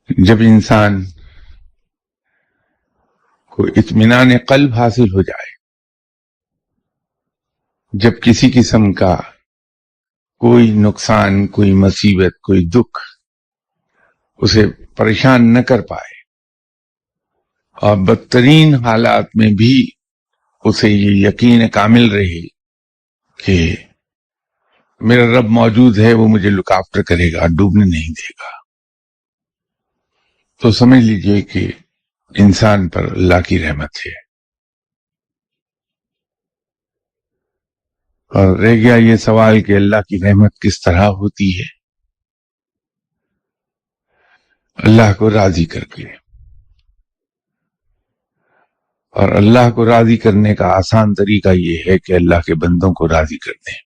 جب انسان کو اطمینان قلب حاصل ہو جائے، جب کسی قسم کا کوئی نقصان، کوئی مصیبت، کوئی دکھ اسے پریشان نہ کر پائے، اور بدترین حالات میں بھی اسے یہ یقین کامل رہے کہ میرا رب موجود ہے، وہ مجھے لک آفٹر کرے گا، ڈوبنے نہیں دے گا، تو سمجھ لیجئے کہ انسان پر اللہ کی رحمت ہے۔ اور رہ گیا یہ سوال کہ اللہ کی رحمت کس طرح ہوتی ہے؟ اللہ کو راضی کر کے، اور اللہ کو راضی کرنے کا آسان طریقہ یہ ہے کہ اللہ کے بندوں کو راضی کر دیں۔